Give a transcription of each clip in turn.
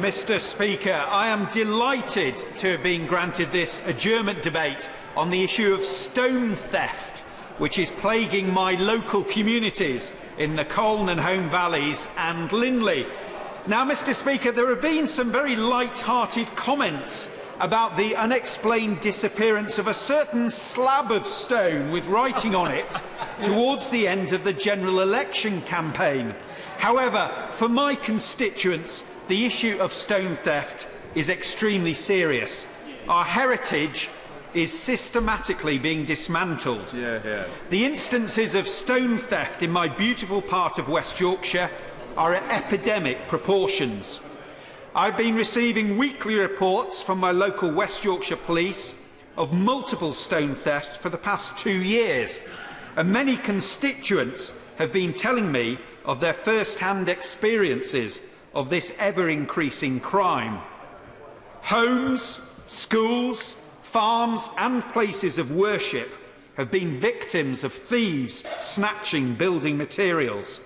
Mr. Speaker. I am delighted to have been granted this adjournment debate on the issue of stone theft, which is plaguing my local communities in the Colne and Home Valleys and Linley. Now, Mr. Speaker, there have been some very light-hearted comments about the unexplained disappearance of a certain slab of stone with writing on it towards the end of the general election campaign. However, for my constituents, the issue of stone theft is extremely serious. Our heritage is systematically being dismantled. The instances of stone theft in my beautiful part of West Yorkshire are at epidemic proportions. I've been receiving weekly reports from my local West Yorkshire Police of multiple stone thefts for the past 2 years, and many constituents have been telling me of their first-hand experiences of this ever-increasing crime. Homes, schools, farms and places of worship have been victims of thieves snatching building materials.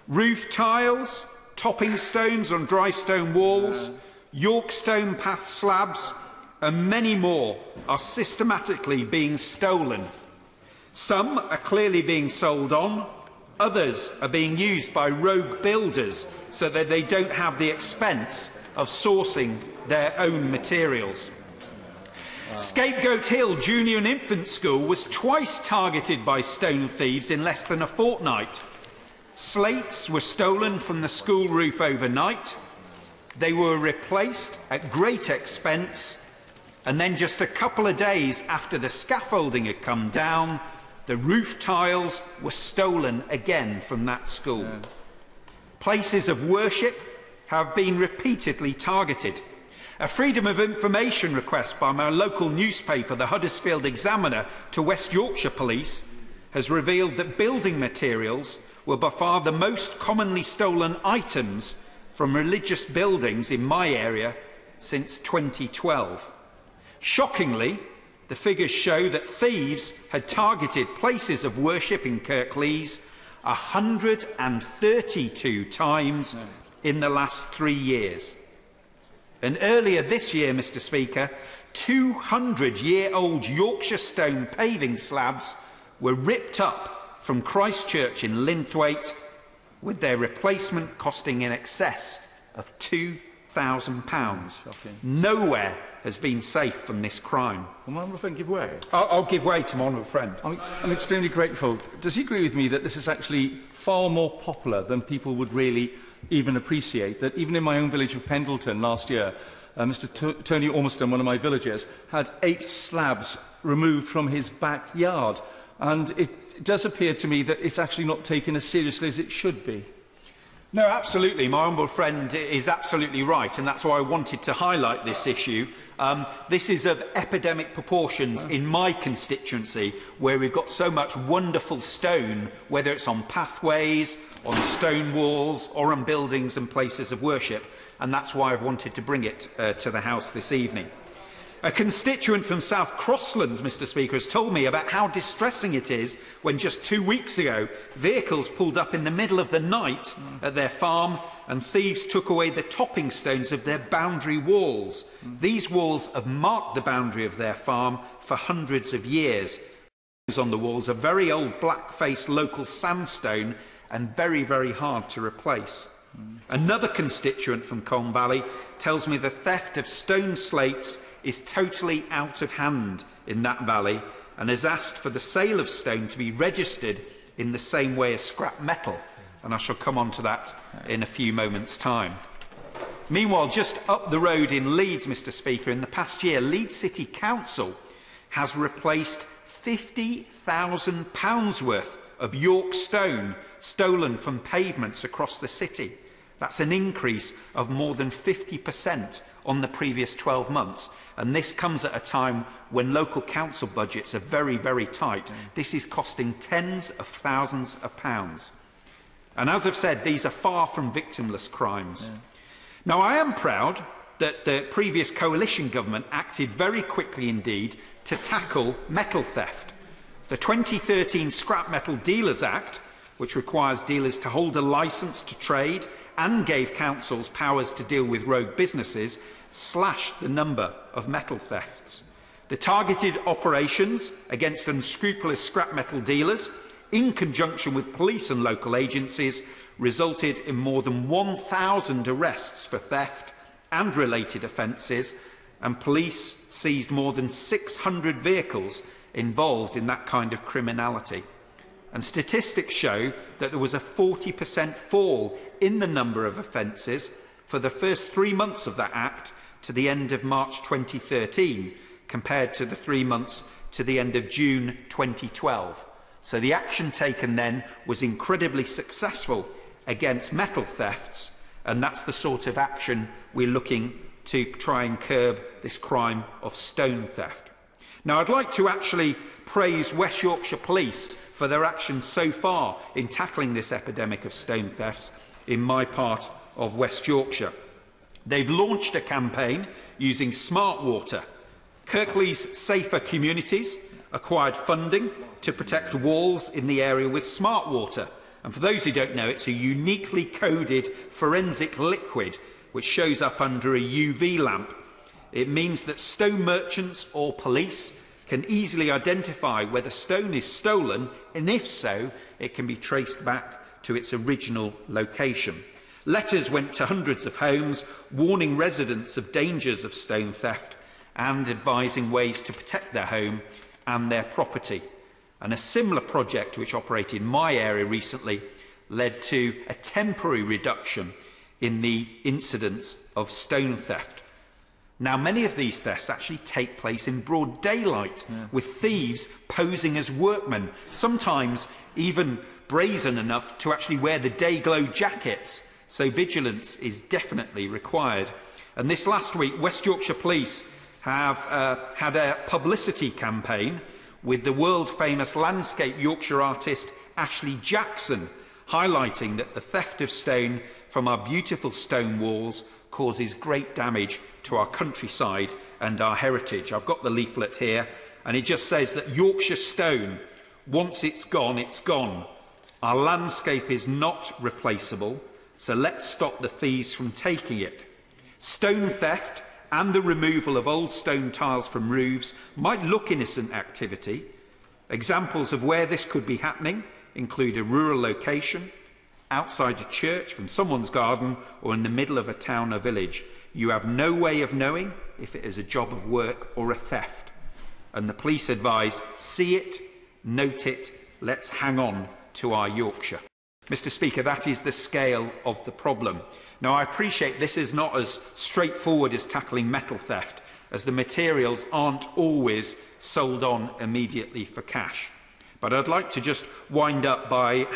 Roof tiles, topping stones on dry stone walls, York stone path slabs and many more are systematically being stolen. Some are clearly being sold on, others are being used by rogue builders so that they don't have the expense of sourcing their own materials. Scapegoat Hill Junior and Infant School was twice targeted by stone thieves in less than a fortnight. Slates were stolen from the school roof overnight. They were replaced at great expense, and then just a couple of days after the scaffolding had come down, the roof tiles were stolen again from that school. Places of worship have been repeatedly targeted. A Freedom of Information request by my local newspaper, the Huddersfield Examiner, to West Yorkshire Police has revealed that building materials were by far the most commonly stolen items from religious buildings in my area since 2012. Shockingly, the figures show that thieves had targeted places of worship in Kirklees 132 times in the last 3 years. And earlier this year, Mr. Speaker, 200-year-old Yorkshire stone paving slabs were ripped up from Christchurch in Linthwaite, with their replacement costing in excess of £2,000. Nowhere has been safe from this crime. Will my honourable friend give way? I'll give way to my honourable friend. I'm extremely grateful. Does he agree with me that this is actually far more popular than people would really even appreciate? That even in my own village of Pendleton last year, Mr. Tony Ormiston, one of my villagers, had 8 slabs removed from his backyard. And it does appear to me that it's actually not taken as seriously as it should be. No, absolutely. My honourable friend is absolutely right, and that's why I wanted to highlight this issue. This is of epidemic proportions in my constituency, where we've got so much wonderful stone, whether it's on pathways, on stone walls, or on buildings and places of worship, and that's why I've wanted to bring it to the House this evening. A constituent from South Crossland, Mr. Speaker, has told me about how distressing it is when just 2 weeks ago vehicles pulled up in the middle of the night at their farm and thieves took away the topping stones of their boundary walls. These walls have marked the boundary of their farm for hundreds of years. On the walls are very old black-faced local sandstone and very, very hard to replace. Another constituent from Colne Valley tells me the theft of stone slates is totally out of hand in that valley and has asked for the sale of stone to be registered in the same way as scrap metal, and I shall come on to that in a few moments' time. Meanwhile, just up the road in Leeds, Mr. Speaker, in the past year, Leeds City Council has replaced £50,000 worth of York stone stolen from pavements across the city. That's an increase of more than 50% on the previous 12 months. And this comes at a time when local council budgets are very, very tight. This is costing tens of thousands of pounds. And as I've said, these are far from victimless crimes. Now, I am proud that the previous coalition government acted very quickly indeed to tackle metal theft. The 2013 Scrap Metal Dealers Act, which requires dealers to hold a licence to trade and gave councils powers to deal with rogue businesses, slashed the number of metal thefts. The targeted operations against unscrupulous scrap metal dealers, in conjunction with police and local agencies, resulted in more than 1,000 arrests for theft and related offences, and police seized more than 600 vehicles involved in that kind of criminality. And statistics show that there was a 40% fall in the number of offences for the first 3 months of that Act to the end of March 2013, compared to the 3 months to the end of June 2012. So the action taken then was incredibly successful against metal thefts, and that's the sort of action we're looking to try and curb this crime of stone theft. Now, I'd like to actually praise West Yorkshire Police for their actions so far in tackling this epidemic of stone thefts in my part of West Yorkshire. They've launched a campaign using smart water. Kirklees Safer Communities acquired funding to protect walls in the area with smart water. And for those who don't know, it's a uniquely coded forensic liquid which shows up under a UV lamp. It means that stone merchants or police can easily identify whether stone is stolen, and if so, it can be traced back to its original location. Letters went to hundreds of homes, warning residents of dangers of stone theft and advising ways to protect their home and their property. And a similar project which operated in my area recently led to a temporary reduction in the incidence of stone theft. Now, many of these thefts actually take place in broad daylight, with thieves posing as workmen, sometimes even brazen enough to actually wear the day-glow jackets. So vigilance is definitely required. And this last week, West Yorkshire Police have had a publicity campaign with the world-famous landscape Yorkshire artist Ashley Jackson, highlighting that the theft of stone from our beautiful stone walls causes great damage to our countryside and our heritage. I've got the leaflet here, and it just says that Yorkshire stone, once it's gone. Our landscape is not replaceable, so let's stop the thieves from taking it. Stone theft and the removal of old stone tiles from roofs might look innocent activity. Examples of where this could be happening include a rural location, outside a church, from someone's garden, or in the middle of a town or village. You have no way of knowing if it is a job of work or a theft. And the police advise, see it, note it, let's hang on to our Yorkshire. Mr. Speaker, that is the scale of the problem. Now, I appreciate this is not as straightforward as tackling metal theft, as the materials aren't always sold on immediately for cash. But I'd like to just wind up by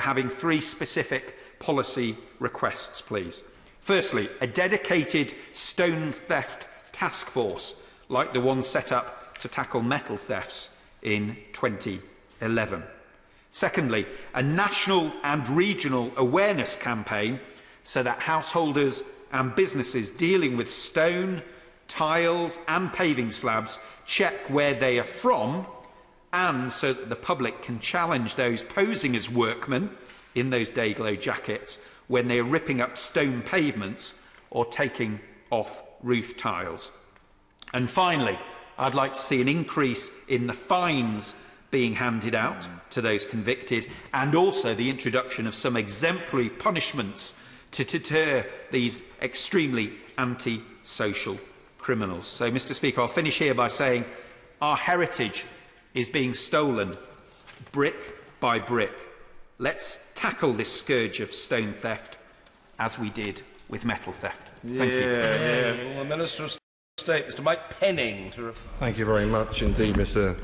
having 3 specific policy requests, please. Firstly, a dedicated stone theft task force, like the one set up to tackle metal thefts in 2011. Secondly, a national and regional awareness campaign so that householders and businesses dealing with stone, tiles and paving slabs check where they are from, and so that the public can challenge those posing as workmen in those day-glow jackets when they are ripping up stone pavements or taking off roof tiles. And finally, I'd like to see an increase in the fines being handed out to those convicted, and also the introduction of some exemplary punishments to deter these extremely anti-social criminals. So, Mr. Speaker, I'll finish here by saying our heritage is being stolen brick by brick. Let's tackle this scourge of stone theft as we did with metal theft. Thank you. Well, the Minister of State, Mr. Mike Penning. Thank you very much indeed, Mr.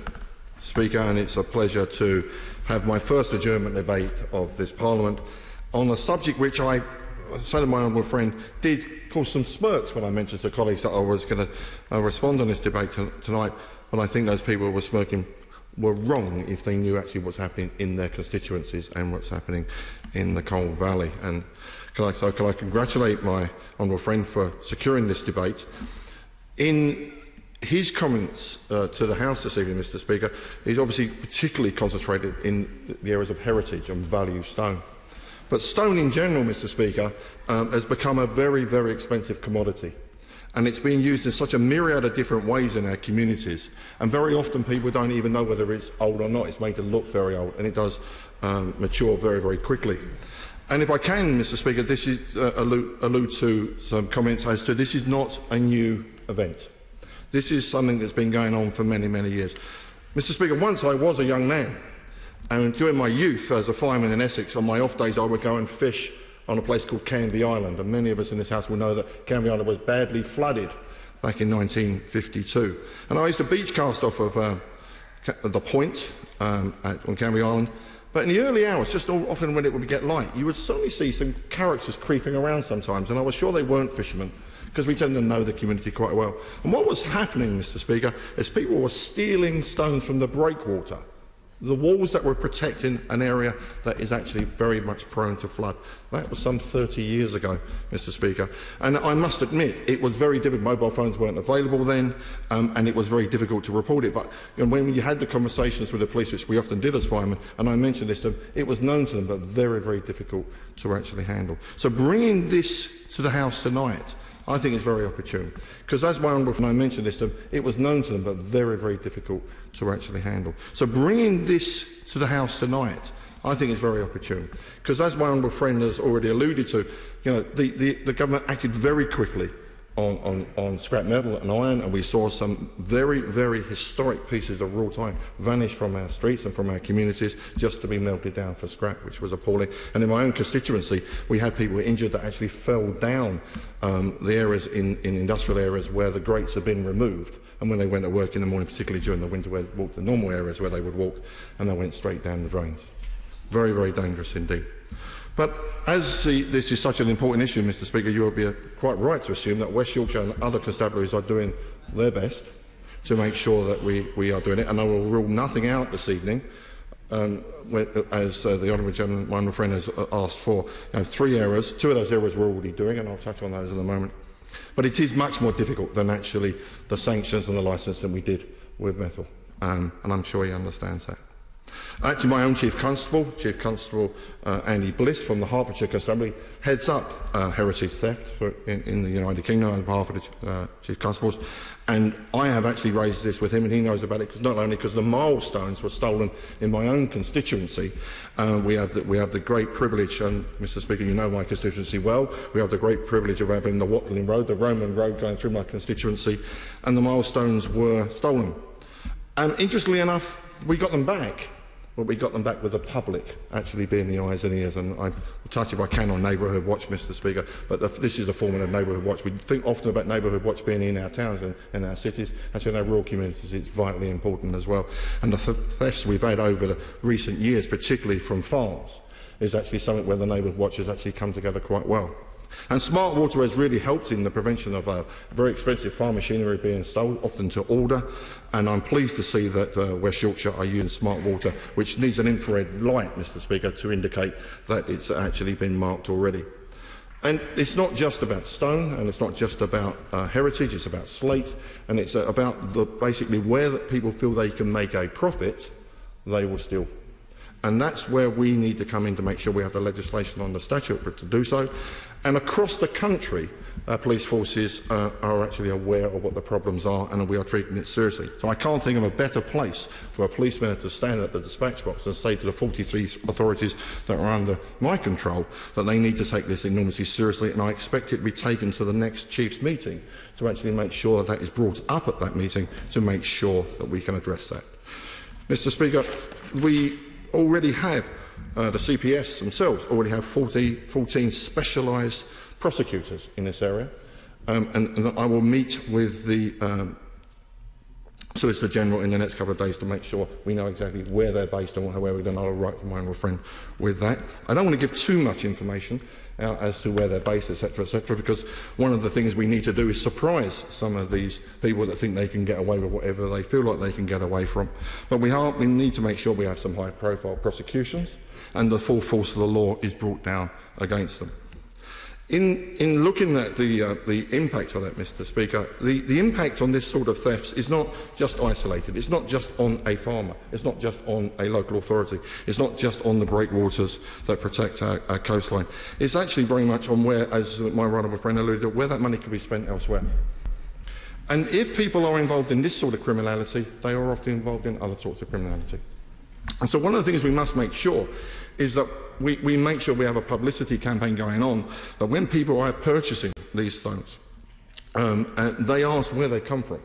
Speaker, and it's a pleasure to have my first adjournment debate of this Parliament on a subject which I say to my honourable friend did cause some smirks when I mentioned to colleagues that I was going to respond on this debate tonight, but I think those people who were smirking were wrong if they knew actually what's happening in their constituencies and what's happening in the Coal Valley. And can I congratulate my honourable friend for securing this debate. In his comments to the House this evening, Mr. Speaker, he's obviously particularly concentrated in the areas of heritage and value stone. But stone in general, Mr. Speaker, has become a very, very expensive commodity. And it's being used in such a myriad of different ways in our communities. And very often people don't even know whether it's old or not. It's made to look very old, and it does mature very, very quickly. And if I can, Mr. Speaker, this is allude to some comments as to this is not a new event. This is something that's been going on for many, many years. Mr. Speaker, once I was a young man, and during my youth as a fireman in Essex, on my off days I would go and fish on a place called Canvey Island, and many of us in this House will know that Canvey Island was badly flooded back in 1952. And I used to beach cast off of the point on Canvey Island, but in the early hours, just often when it would get light, you would suddenly see some characters creeping around sometimes, and I was sure they weren't fishermen, because we tend to know the community quite well. And what was happening, Mr. Speaker, is people were stealing stones from the breakwater, the walls that were protecting an area that is actually very much prone to flood. That was some 30 years ago, Mr. Speaker. And I must admit, it was very difficult. Mobile phones weren't available then, and it was very difficult to report it. But when you had the conversations with the police, which we often did as firemen, and I mentioned this to them, it was known to them, but very, very difficult to actually handle. So bringing this to the House tonight, I think it's very opportune, because as my honourable friend, I mentioned this to them, it was known to them, but very, very difficult to actually handle. So bringing this to the House tonight, I think it's very opportune, because as my honourable friend has already alluded to, the government acted very quickly on scrap metal and iron, and we saw some very, very historic pieces of raw time vanish from our streets and from our communities just to be melted down for scrap, which was appalling. And in my own constituency, we had people injured that actually fell down the areas in industrial areas where the grates had been removed, and when they went to work in the morning, particularly during the winter, where they walked the normal areas where they would walk, and they went straight down the drains. Very, very dangerous indeed. But as this is such an important issue, Mr. Speaker, you would be quite right to assume that West Yorkshire and other constabularies are doing their best to make sure that we are doing it. And I will rule nothing out this evening, as the Honourable Gentleman, my honourable friend, has asked for. 3 areas. 2 of those areas we're already doing, and I'll touch on those in a moment. But it is much more difficult than actually the sanctions and the licence than we did with metal, and I'm sure he understands that. Actually, my own Chief Constable, Andy Bliss from the Hertfordshire Constabulary, heads up heritage theft in the United Kingdom on behalf of the Chief Constables, and I have actually raised this with him, and he knows about it, because not only because the milestones were stolen in my own constituency, we have the great privilege, and Mr. Speaker, you know my constituency well, we have the great privilege of having the Watling Road, the Roman road going through my constituency, and the milestones were stolen. And interestingly enough, we got them back. But we got them back with the public actually being the eyes and ears, and I will touch, if I can, on Neighbourhood Watch, Mr. Speaker, but this is a form of Neighbourhood Watch. We think often about Neighbourhood Watch being in our towns and in our cities, actually in our rural communities it's vitally important as well. And the thefts we've had over the recent years, particularly from farms, is actually something where the Neighbourhood Watch has actually come together quite well. And smart water has really helped in the prevention of very expensive farm machinery being stolen, often to order, and I'm pleased to see that West Yorkshire are using smart water, which needs an infrared light, Mr. Speaker, to indicate that it's actually been marked already. And it's not just about stone, and it's not just about heritage, it's about slate, and it's about basically where people feel they can make a profit, they will steal. And that's where we need to come in to make sure we have the legislation on the statute to do so. And across the country, police forces are actually aware of what the problems are, and we are treating it seriously. So I can't think of a better place for a policeman to stand at the dispatch box and say to the 43 authorities that are under my control that they need to take this enormously seriously, and I expect it to be taken to the next Chiefs meeting to actually make sure that that is brought up at that meeting to make sure that we can address that. Mr. Speaker, we already have the CPS themselves already have 14 specialised prosecutors in this area, and I will meet with the Solicitor General in the next couple of days to make sure we know exactly where they're based and where we're going to write for my honourable friend with that. I don't want to give too much information out as to where they're based, etc., because one of the things we need to do is surprise some of these people that think they can get away with whatever they feel like they can get away from. But we need to make sure we have some high-profile prosecutions and the full force of the law is brought down against them. In looking at the impact of that, Mr. Speaker, the impact on this sort of thefts is not just isolated. It's not just on a farmer. It's not just on a local authority. It's not just on the breakwaters that protect our coastline. It's actually very much on where, as my honourable friend alluded to, where that money could be spent elsewhere. And if people are involved in this sort of criminality, they are often involved in other sorts of criminality. And so one of the things we must make sure is that we make sure we have a publicity campaign going on, that when people are purchasing these stones, they ask where they come from.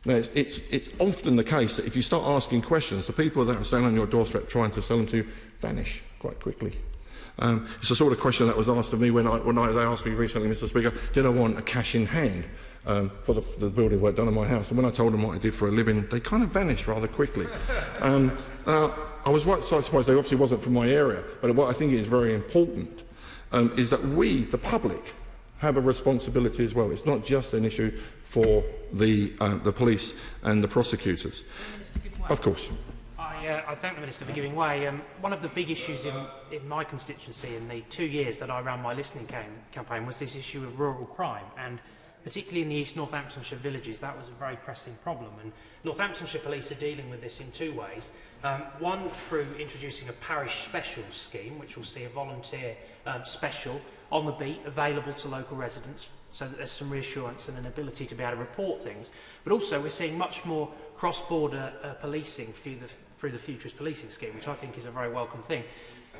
Now, it's often the case that if you start asking questions, the people that are standing on your doorstep trying to sell them to you vanish quite quickly. It's the sort of question that was asked of me when they asked me recently, Mr. Speaker, did I want a cash in hand for the building work done on my house? And when I told them what I did for a living, they kind of vanished rather quickly. I was quite surprised they obviously wasn't from my area, but what I think is very important is that we, the public, have a responsibility as well. It's not just an issue for the police and the prosecutors. Of course. I thank the Minister for giving way. One of the big issues in my constituency in the 2 years that I ran my listening campaign was this issue of rural crime, and particularly in the East Northamptonshire villages, that was a very pressing problem. And Northamptonshire Police are dealing with this in two ways. One, through introducing a parish specials scheme, which will see a volunteer special on the beat available to local residents, so that there's some reassurance and an ability to be able to report things. But also we're seeing much more cross-border policing through the Futures Policing Scheme, which I think is a very welcome thing.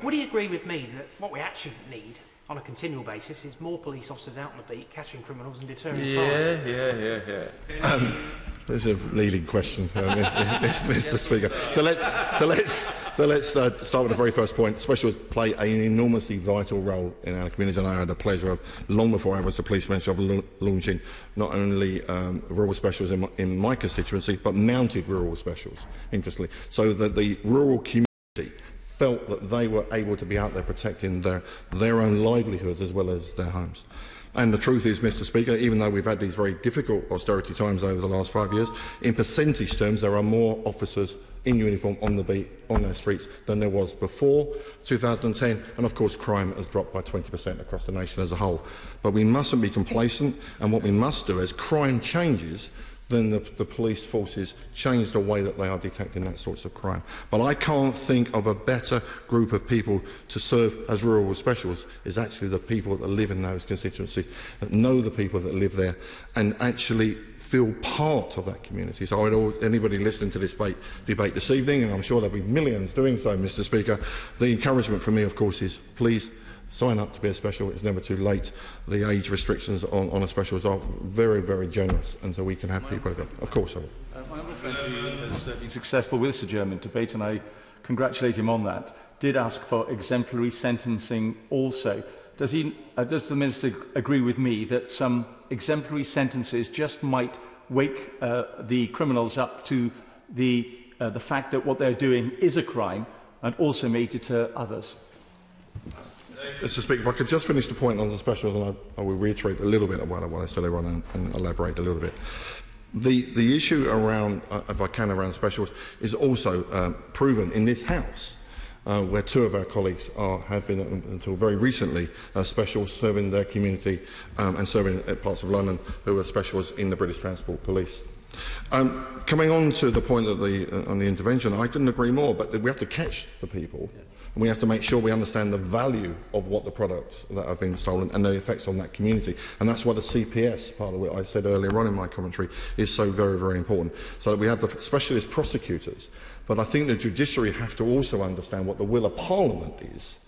Would he agree with me that what we actually need on a continual basis is more police officers out on the beat catching criminals and deterring crime? Yeah. This is a leading question, Mr. Speaker. So let's start with the very first point. Specials play an enormously vital role in our community, and I had the pleasure of, long before I was the police minister, of launching not only rural specials in my constituency, but mounted rural specials, interestingly, so that the rural community felt that they were able to be out there protecting their own livelihoods as well as their homes. And the truth is, Mr. Speaker, even though we've had these very difficult austerity times over the last 5 years, in percentage terms there are more officers in uniform on the beat, on our streets, than there was before 2010, and of course crime has dropped by 20% across the nation as a whole. But we mustn't be complacent, and what we must do as crime changes, then the police forces change the way that they are detecting that sorts of crime. But I can't think of a better group of people to serve as rural specials is actually the people that live in those constituencies, that know the people that live there and actually feel part of that community. So I'd always, anybody listening to this debate this evening, and I'm sure there'll be millions doing so, Mr. Speaker, the encouragement from me, of course, is please sign up to be a special. It's never too late. The age restrictions on a specials are very, very generous, and so we can have people. Of course, I will. My honourable friend, who has been successful with this adjournment debate, and I congratulate him on that, did ask for exemplary sentencing also. Does the Minister agree with me that some exemplary sentences just might wake the criminals up to the fact that what they're doing is a crime, and also may deter others? Mr. Speaker, if I could just finish the point on the specials, and I will reiterate a little bit of what I said earlier on and elaborate a little bit. The issue around, if I can, around specials is also proven in this House, where two of our colleagues have been, until very recently, specials serving their community and serving at parts of London who are specials in the British Transport Police. Coming on to the point of on the intervention, I couldn't agree more, but we have to catch the people. And we have to make sure we understand the value of what the products that have been stolen and the effects on that community. And that's why the CPS, part of what I said earlier on in my commentary, is so very, very important. So that we have the specialist prosecutors. But I think the judiciary have to also understand what the will of Parliament is,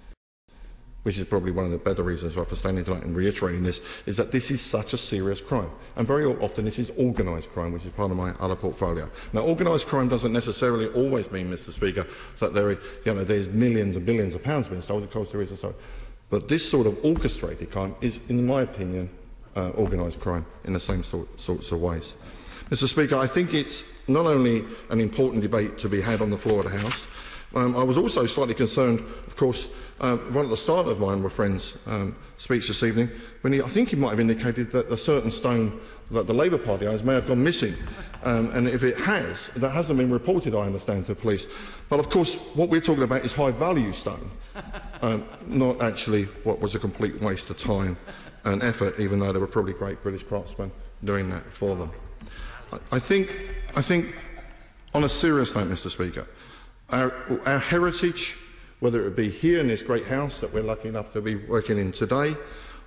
which is probably one of the better reasons for standing tonight and reiterating this, is that this is such a serious crime. And very often this is organised crime, which is part of my other portfolio. Now, organised crime doesn't necessarily always mean, Mr. Speaker, that there's millions and billions of pounds being stolen. Of course there is a so. But this sort of orchestrated crime is, in my opinion, organised crime in the same sorts of ways. Mr. Speaker, I think it's not only an important debate to be had on the floor of the House. I was also slightly concerned, of course, right at the start of my honourable friend's speech this evening, when I think he might have indicated that a certain stone that the Labour Party owns may have gone missing. And if it has, that hasn't been reported, I understand, to police. But of course, what we're talking about is high-value stone. not actually what was a complete waste of time and effort, even though there were probably great British craftsmen doing that for them. I think, on a serious note, Mr. Speaker, our heritage, whether it be here in this great house that we're lucky enough to be working in today,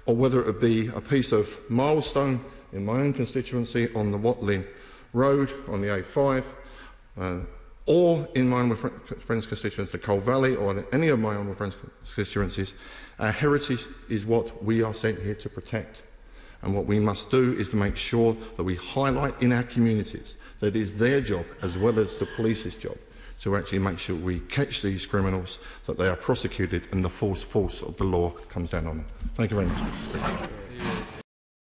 or whether it be a piece of milestone in my own constituency on the Watling Road on the A5, or in my own friends' constituency, the Coal Valley, or any of my own friends' constituencies, our heritage is what we are sent here to protect. And what we must do is to make sure that we highlight in our communities that it is their job, as well as the police's job, to actually make sure we catch these criminals, that they are prosecuted and the full force of the law comes down on them. Thank you very much.